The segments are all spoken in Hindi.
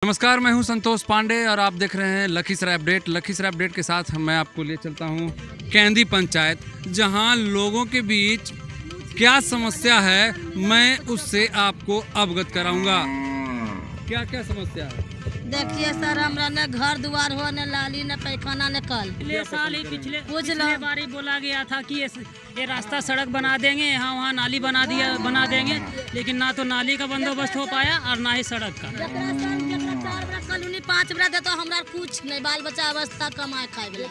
नमस्कार, मैं हूं संतोष पांडे और आप देख रहे हैं लखीसराय अपडेट। लखीसराय अपडेट के साथ मैं आपको ले चलता हूं कैंदी पंचायत, जहां लोगों के बीच क्या समस्या है मैं उससे आपको अवगत कराऊंगा। क्या क्या समस्या है? देखिए सर, हमरा न घर द्वार हो, न लाली, न पैखाना, न कल। पिछले साल ही पिछले बार ही बोला गया था कि ये रास्ता सड़क बना देंगे, यहाँ वहाँ नाली बना देंगे, लेकिन ना तो नाली का बंदोबस्त हो पाया और ना ही सड़क का। 4 बरस कॉलोनी 5 बरस देतो हमरा कुछ नहीं, बाल बच्चा अवस्था कमाए खाए वाला।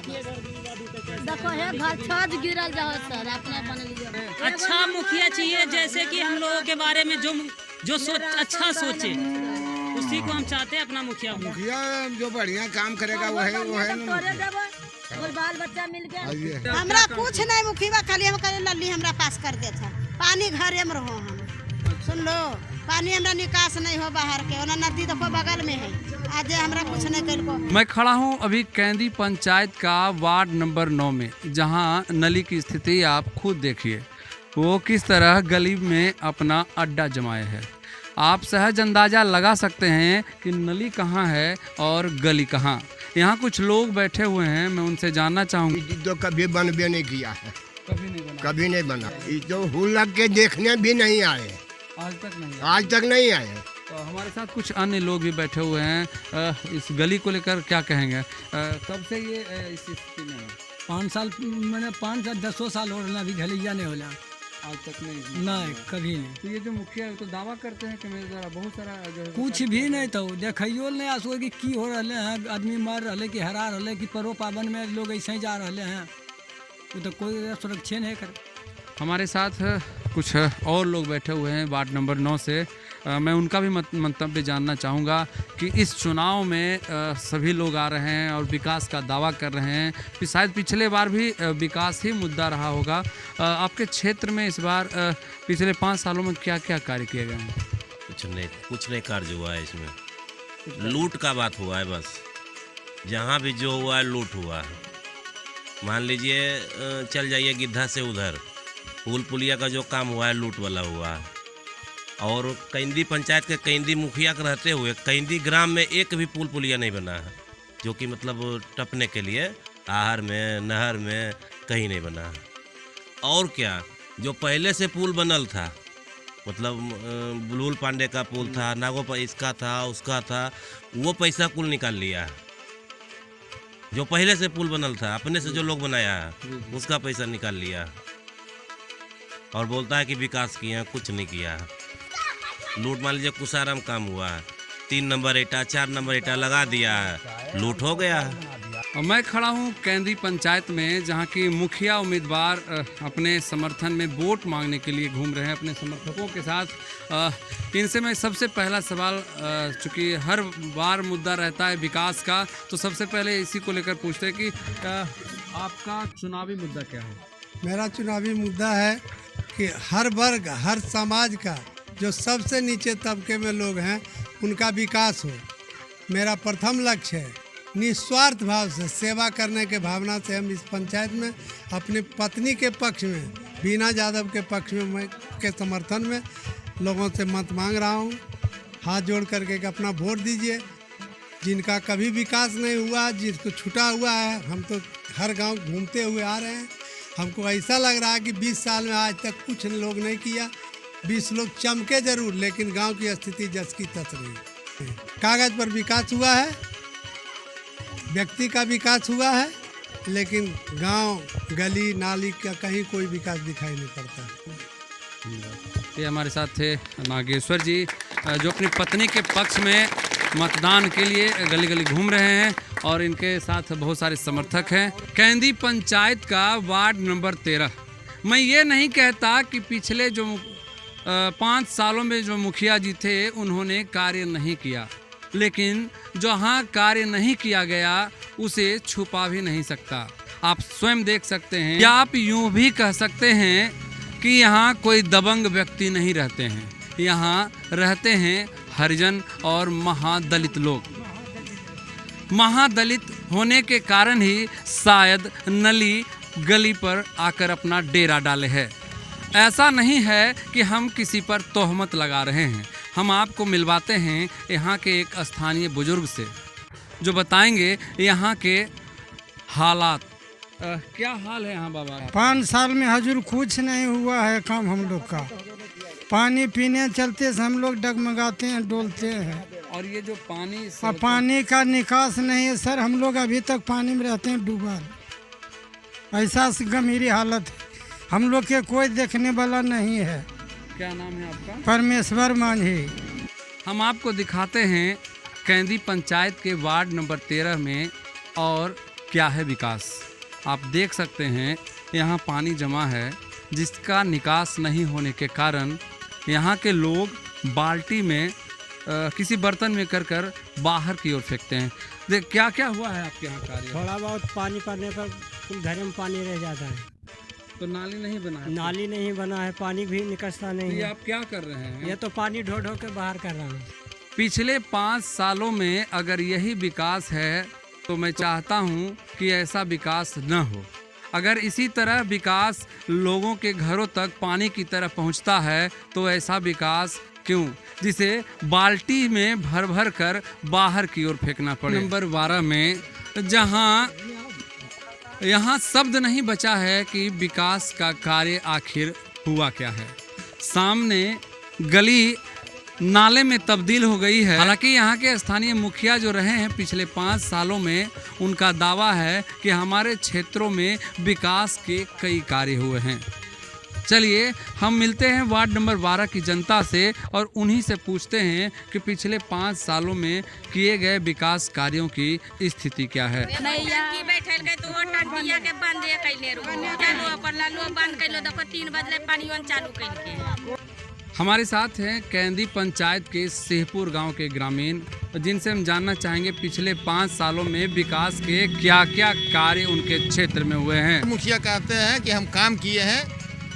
देखो हे घर छत गिरल जाओ सर, अपने बन लिए। अच्छा मुखिया चाहिए, जैसे कि हम लोगों के बारे में जो अच्छा सोचे, उसी को हम चाहते हैं अपना मुखिया जो बढ़िया काम करेगा वो है और बाल बच्चा मिल गया। हमरा कुछ नहीं, मुखिया खाली हम करे लल्ली हमरा पास कर देता। पानी घरे में रहो हम, सुन लो, पानी हमरा निकास नहीं हो बाहर के, और नदी देखो बगल में है। आज हमरा कुछ नहीं कर को। मैं खड़ा हूं अभी कैंदी पंचायत का वार्ड नंबर 9 में, जहां नली की स्थिति आप खुद देखिए। वो किस तरह गली में अपना अड्डा जमाए है। आप सहज अंदाज़ा लगा सकते हैं कि नली कहाँ है और गली कहाँ। यहाँ कुछ लोग बैठे हुए हैं, मैं उनसे जानना चाहूँगी। तो कभी बन भी नहीं किया है, कभी नहीं बना। ये तो हुल लग के देखने भी नहीं आए, आज तक नहीं आए। तो हमारे साथ कुछ अन्य लोग भी बैठे हुए हैं। इस गली को लेकर क्या कहेंगे? कब से ये इस स्थिति में है? 5 साल, मैंने 5 साल 10 साल हो रहा, अभी घलिया नहीं होला, आज तक नहीं कभी नहीं। तो ये जो मुखिया तो दावा करते हैं कि मेरे द्वारा बहुत सारा जो है कुछ भी नहीं था, देखियो नहीं आसो कि हो रहे हैं, आदमी मार रहे कि हरा रहे कि परो पाबन में लोग ऐसे ही जा रहे हैं, वो तो कोई सुरक्षा नहीं करे। हमारे साथ कुछ और लोग बैठे हुए हैं वार्ड नंबर 9 से। मैं उनका भी मंतव्य जानना चाहूँगा कि इस चुनाव में सभी लोग आ रहे हैं और विकास का दावा कर रहे हैं। शायद पिछले बार भी विकास ही मुद्दा रहा होगा। आपके क्षेत्र में इस बार पिछले 5 सालों में क्या क्या कार्य किए गए हैं? कुछ नहीं कार्य हुआ है इसमें। लूट का बात हुआ है बस, जहाँ भी जो हुआ है लूट हुआ है। मान लीजिए चल जाइए गिद्धा से उधर, पुल पुलिया का जो काम हुआ है लूट वाला हुआ है। और कैंदी पंचायत के कैंदी मुखिया के रहते हुए कैंदी ग्राम में एक भी पुल पुलिया नहीं बना है, जो कि मतलब टपने के लिए आहर में नहर में कहीं नहीं बना है। और क्या, जो पहले से पुल बनल था, मतलब बुलबुल पांडे का पुल था, नागो इसका था, उसका था, वो पैसा कुल निकाल लिया है। जो पहले से पुल बनल था, अपने से जो लोग बनाया है, उसका पैसा निकाल लिया है। और बोलता है कि विकास किया, कुछ नहीं किया है। लूट, मान लीजिए कुसाराम काम हुआ है, 3 नंबर ईटा 4 नंबर ईटा लगा दिया है, लूट हो गया है। और मैं खड़ा हूँ कैंदी पंचायत में, जहाँ की मुखिया उम्मीदवार अपने समर्थन में वोट मांगने के लिए घूम रहे हैं अपने समर्थकों के साथ। इनसे मैं सबसे पहला सवाल, चूँकि हर बार मुद्दा रहता है विकास का, तो सबसे पहले इसी को लेकर पूछते हैं कि आपका चुनावी मुद्दा क्या है? मेरा चुनावी मुद्दा है कि हर वर्ग, हर समाज का, जो सबसे नीचे तबके में लोग हैं, उनका विकास हो। मेरा प्रथम लक्ष्य है। निस्वार्थ भाव से सेवा करने के भावना से हम इस पंचायत में अपनी पत्नी के पक्ष में, बीना यादव के पक्ष में, मैं के समर्थन में लोगों से मत मांग रहा हूँ। हाथ जोड़ करके अपना वोट दीजिए। जिनका कभी विकास नहीं हुआ, जिसको छूटा हुआ है, हम तो हर गांव घूमते हुए आ रहे हैं। हमको ऐसा लग रहा है कि 20 साल में आज तक कुछ लोग नहीं किया। 20 लोग चमके जरूर, लेकिन गांव की स्थिति जस की तस रही। कागज पर विकास हुआ है, व्यक्ति का विकास हुआ है, लेकिन गांव, गली, नाली का कहीं कोई विकास दिखाई नहीं पड़ता। ये हमारे साथ थे नागेश्वर जी, जो अपनी पत्नी के पक्ष में मतदान के लिए गली गली घूम रहे हैं, और इनके साथ बहुत सारे समर्थक हैं। कैंदी पंचायत का वार्ड नंबर 13। मैं ये नहीं कहता कि पिछले जो 5 सालों में जो मुखिया जी थे उन्होंने कार्य नहीं किया, लेकिन जहाँ कार्य नहीं किया गया उसे छुपा भी नहीं सकता। आप स्वयं देख सकते हैं, या आप यूँ भी कह सकते हैं कि यहाँ कोई दबंग व्यक्ति नहीं रहते हैं। यहाँ रहते हैं हरिजन और महादलित लोग। महादलित होने के कारण ही शायद नली गली पर आकर अपना डेरा डाले है। ऐसा नहीं है कि हम किसी पर तोहमत लगा रहे हैं, हम आपको मिलवाते हैं यहाँ के एक स्थानीय बुजुर्ग से, जो बताएंगे यहाँ के हालात। क्या हाल है यहाँ बाबा? 5 साल में हजूर कुछ नहीं हुआ है काम हम लोग का। पानी पीने चलते से हम लोग डगमगाते हैं, डोलते हैं। और ये जो पानी और पानी का निकास नहीं है सर, हम लोग अभी तक पानी में रहते हैं डूबा। ऐसा गंभीर हालत है, हम लोग के कोई देखने वाला नहीं है। क्या नाम है आपका? परमेश्वर मांझी। हम आपको दिखाते हैं कैंदी पंचायत के वार्ड नंबर 13 में और क्या है विकास। आप देख सकते हैं यहाँ पानी जमा है, जिसका निकास नहीं होने के कारण यहाँ के लोग बाल्टी में किसी बर्तन में कर बाहर की ओर फेंकते हैं। देख क्या क्या हुआ है आपके यहाँ कार्य? थोड़ा बहुत पानी पड़ने पर घर में पानी रह जाता है। तो नाली नहीं बना है? नाली नहीं बना है, पानी भी निकलता नहीं ये है। आप क्या कर रहे हैं? ये तो पानी ढो ढो के बाहर कर रहा हूँ। पिछले 5 सालों में अगर यही विकास है तो मैं चाहता हूँ कि ऐसा विकास न हो। अगर इसी तरह विकास लोगों के घरों तक पानी की तरह पहुँचता है तो ऐसा विकास क्यों, जिसे बाल्टी में भर भर कर बाहर की ओर फेंकना पड़े। नंबर 12 में जहाँ यहाँ शब्द नहीं बचा है कि विकास का कार्य आखिर हुआ क्या है। सामने गली नाले में तब्दील हो गई है। हालांकि यहाँ के स्थानीय मुखिया जो रहे हैं पिछले 5 सालों में, उनका दावा है कि हमारे क्षेत्रों में विकास के कई कार्य हुए हैं। चलिए हम मिलते हैं वार्ड नंबर 12 की जनता से और उन्हीं से पूछते हैं कि पिछले 5 सालों में किए गए विकास कार्यों की स्थिति क्या है। हमारे साथ हैं कैंदी पंचायत के सेहपुर गांव के ग्रामीण, जिनसे हम जानना चाहेंगे पिछले 5 सालों में विकास के क्या क्या कार्य उनके क्षेत्र में हुए हैं। मुखिया कहते हैं कि हम काम किए हैं,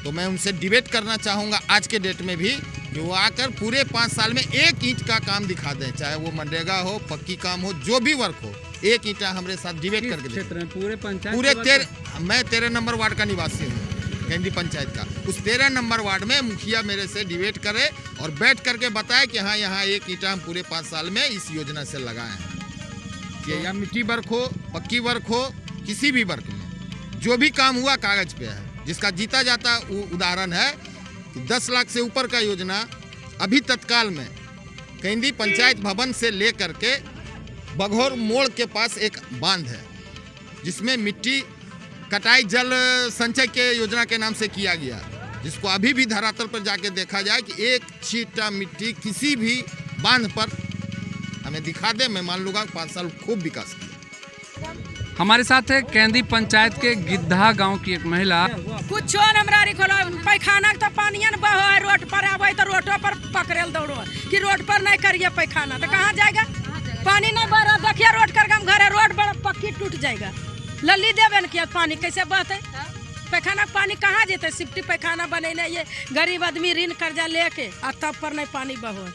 तो मैं उनसे डिबेट करना चाहूँगा आज के डेट में भी, कि वो आकर पूरे 5 साल में 1 ईंट का काम दिखा दें, चाहे वो मनरेगा हो, पक्की काम हो, जो भी वर्क हो, 1 ईंटा हमारे साथ डिबेट करके क्षेत्र में पूरे पंचायत मैं 13 नंबर वार्ड का निवासी हूँ, कैंदी पंचायत का। उस 13 नंबर वार्ड में मुखिया मेरे से डिबेट करे और बैठ करके बताए कि हाँ यहाँ 1 ईंटा हम पूरे 5 साल में इस योजना से लगाए हैं। कि या मिट्टी वर्क हो, पक्की वर्क हो, किसी भी वर्क में जो भी काम हुआ कागज पे है। जिसका जीता जाता उदाहरण है कि 10 लाख से ऊपर का योजना अभी तत्काल में कैंदी पंचायत भवन से लेकर के बघौर मोड़ के पास एक बांध है, जिसमें मिट्टी कटाई जल संचय के योजना के नाम से किया गया, जिसको अभी भी धरातल पर जाके देखा जाए कि 1 छींटा मिट्टी किसी भी बांध पर हमें दिखा दे, मैं मान लूँगा 5 साल खूब विकास किया। हमारे साथ है कैंदी पंचायत के गिद्धा गांव की एक महिला। कुछ पैखाना तो पानी बहो रोड पर आवे तो रोड पर पकड़े दौड़ो कि रोड पर नहीं करिए पैखाना तो कहाँ जाएगा? पानी नहीं बह, देखिए रोड कर घर है, रोड बड़ा पक्की टूट जाएगा। लल्ली देवे न किया पानी कैसे बहते? पैखाना पानी कहाँ जेते? सिफ्टी पैखाना बने ये गरीब आदमी ऋण कर्जा लेके आ तब पर नहीं पानी बहो।